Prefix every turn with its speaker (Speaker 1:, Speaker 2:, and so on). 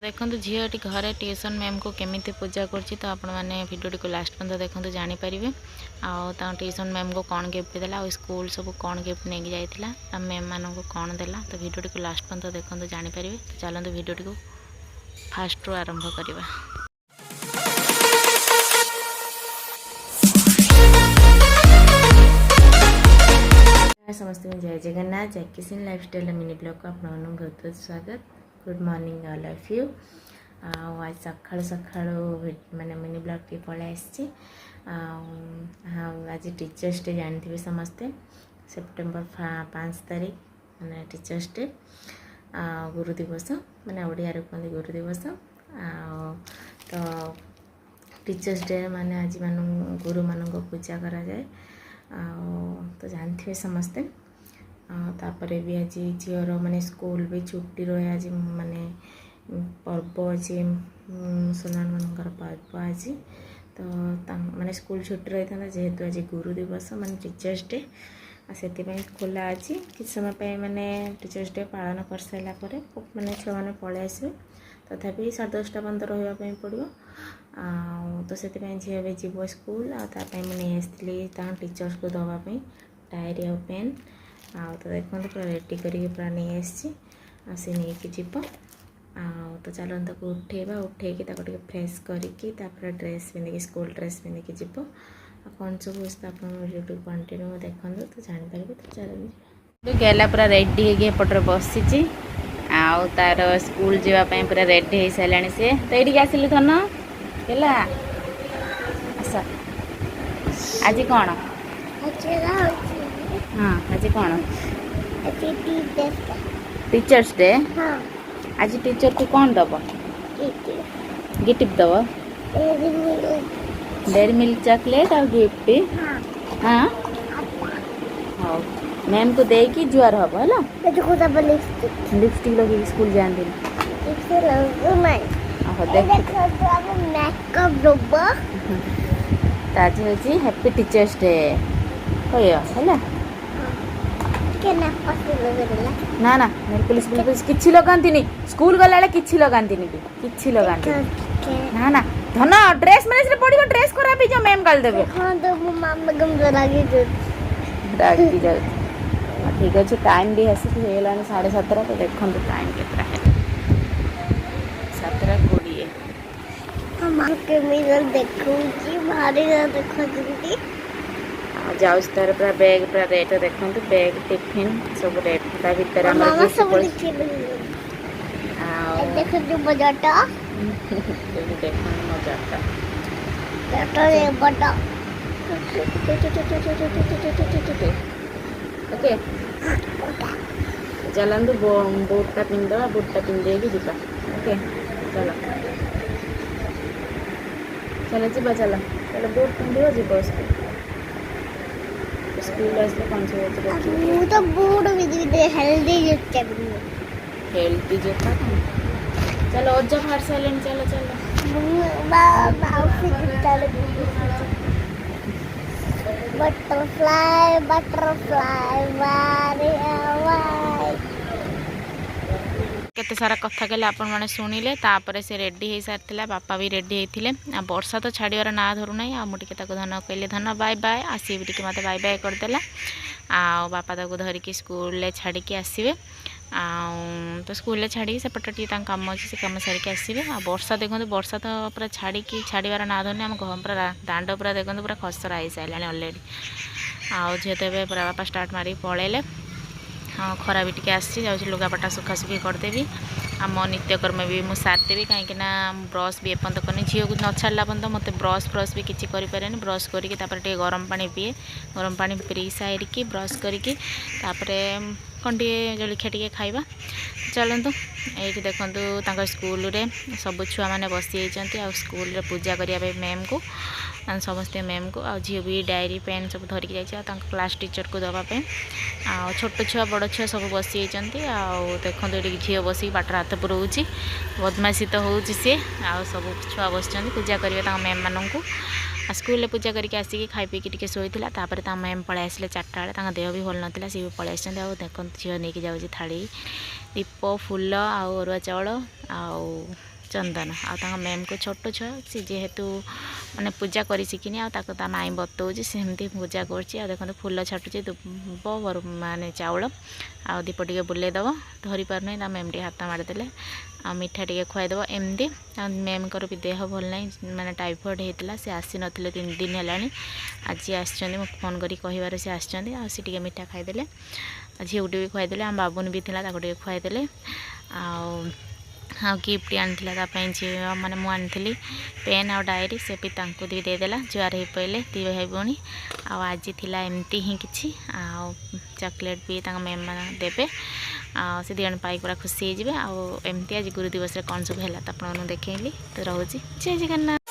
Speaker 1: देखो झीटी घरे tuition ma'am को केमी पूजा कर तो आपण मैंने भिडियो को लास्ट पर्यटन देखते जानीपारे आ ट्यूशन मैम को कौन गिफ्ट देला और स्कूल सब कौन गिफ्ट नहीं जाइला मैम मान को कौन देला तो भिडियो को लास्ट पर्यटन देखते जानीपारे। तो चलते भिडियो को फास्ट रू आरंभ करवा। समस्त जय जगन्नाथ जैकिसिन लाइफस्टाइल मिनी ब्लॉग को आप बहुत बहुत स्वागत। Good morning all of you. आज सकाळु सकाळु मैंने मिनी ब्लॉग टी पळै आसी। हाँ आज टीचर्स डे जानते समस्ते सेप्टेम्बर 5 तारीख मैंने टीचर्स डे गुरु दिवस मैंने ओडिया कहते गुरु दिवस। तो टीचर्स डे माने आज मान गुरु मान पूजा करा जाए तो जानते समस्ते। तापरे भी आज झीर माने स्कूल भी छुट्टी रहे आज माने पर्व अच्छी मुसलमान मानकर पर्व आज तो माने स्कूल छुट्टी रही था जेहेतु आज गुरु दिवस माने टीचर्स डे से खोला आज किस समय माने टीचर्स डे पालन कर सारा पर माने छुआ मैंने पलि आसवे तथापि 10:30 पर्यंत रही पड़ो तो से झील भी जीव स्कूल आपाई मुझे आसती टीचर्स को दवापाई डायरी और पेन तो देखो पूरा रेडी करके पूरा नहीं आसी नहीं जीव तो चलो ताको उठेबा उठेकी फ्रेश करके ड्रेस पिंधिकी स्कूल ड्रेस पिंधिकी जीव कौन सब आप वीडियो कंटिन्यू देखो तो जानीपारे। तो चलो गला पूरा रेडी होपटे बसी तार स्कूल जावाई पूरा रेडी हो सारे सी तो ये आसिलु धन गला आस आज कौन हाँ आज कौन टीचर्स डे आज टीचर को कौन दब गिफ्ट दब डेयरी मिल्क चॉकलेट और गिफ्ट। हाँ हाँ मैम को देकी जुआर हम है लिपस्टिक लगे स्कूल जाती आज हूँ हैप्पी टीचर्स डे कह ना ना पुलिस पुलिस किसी लगाती स्कूल गला किसी लगाती किसी लगाती ना ना धन ड्रेस मैंने पड़ो ड्रेस खराब हो मैम गाल देवे रागी जाऊ। ठीक अच्छे टाइम भी आसिक 7:30 तो देखो टाइम के 7:20 जाऊँ तार पूरा बैग पूरा रेट देखो बैग टिफिन सब रेट भर ओके चलतु बूटा पिंधवा बूटा पिंधे जा ओके चलो चलो जी चलो चलो बूट पिंधो जी स्कूल आसले कौन सब तो बूट हेल्दी जूता चलो ओजा बाहर सारे चलो चलो बटरफ्लाई केते सारा कथा कहले आपण माने सुनिले तापर से रेडी हो सारी बापा भी रेडी होते वर्षा तो छाड़ार ना धरू ना आ मुझे धन कहले धन बाय बाय आसी भी मत बाय बाय करदेला आ बापा ताको धरिकी स्कूल छाड़ी आसवे तो स्कूल छाड़ी सेपटे टी कम अच्छे से कम सारिकी आसवे आ वर्षा देखो वर्षा तो पूरा छाड़ार ना धरनी आम घर पूरा दांड पूरा देखो पूरा खसरा हो सारे अलरेडी आ झील तो पूरा बापा स्टार्ट मारिक पलैले हाँ खरा भी टी आसी लुगापटा सुखासुखी करदेवी आ मो नित्यकर्म भी मुझे सारदेवी कहीं ब्रश भी एपर्त करनी झील को न छाड़ा पर्यटन मत ब्रश भी किसी करें ब्रश करके गरम पानी पीए गरम पानी पी सारिकी ब्रश करके कौन टे जलखिया टे खाइबा। चलतु ये देखु स्कूल रे सब छुआ मैंने बसी आ स्कूल रे पूजा करने मैम को समस्ते मैम को आ झील भी डायरी पेन सब धरिकी जाइए क्लास टीचर को दवापाई आ छोट छुआ बड़ छुआ सब बसी देखो ये झील बसिक बाटर हाथ पुराऊँच बदमाशी तो हूँ सी आ सब छुआ बस पूजा करेंगे मैम मान को स्कूल पूजा करके आसिक खाई पीकी टी शोला तापर मैम पलि आसिले 4टा बेले देह भी भल नाला सी भी पलि आस देखो झील नहीं जाऊँगी थाड़ी दीप फूल आ अरुआ चाउल चंदन आ मैम को छोट छुआ सी जेहेतु माने पूजा कर शिखिनी आ माई बतौची सेमती पूजा कर देखो फूल छाटुचे दुब माने चाउल आ दीप टे बुलेदब धरी पारनी मैम टे हाथ मारिदेले आ मिठा टे खुआईदेव एमती मैम को भी देह भल ना माने टाइफॉइड होता से आसी नथिले 3 दिन है आज आसछन्ती मो फोन करी कहिबार से आसछन्ती आ से टिके मिठा खाईदेले झीउटी भी खुआईदेले आम बाबुन भी थिला ताको टिके खुआईदेले आ गिफ्ट आनी झी मैंने मुझे पेन आ डायरी से भी तांको दी देदेला जुआर हो पड़े 2 भाई भौणी आज थिला एमती ही किछि चॉकलेट भी मैम मैंने देवे से दिजन पाई पूरा खुशी हो एमती आज गुरु दिवस कौन सब है तो आपको देखली तो रोचे जय जगन्नाथ।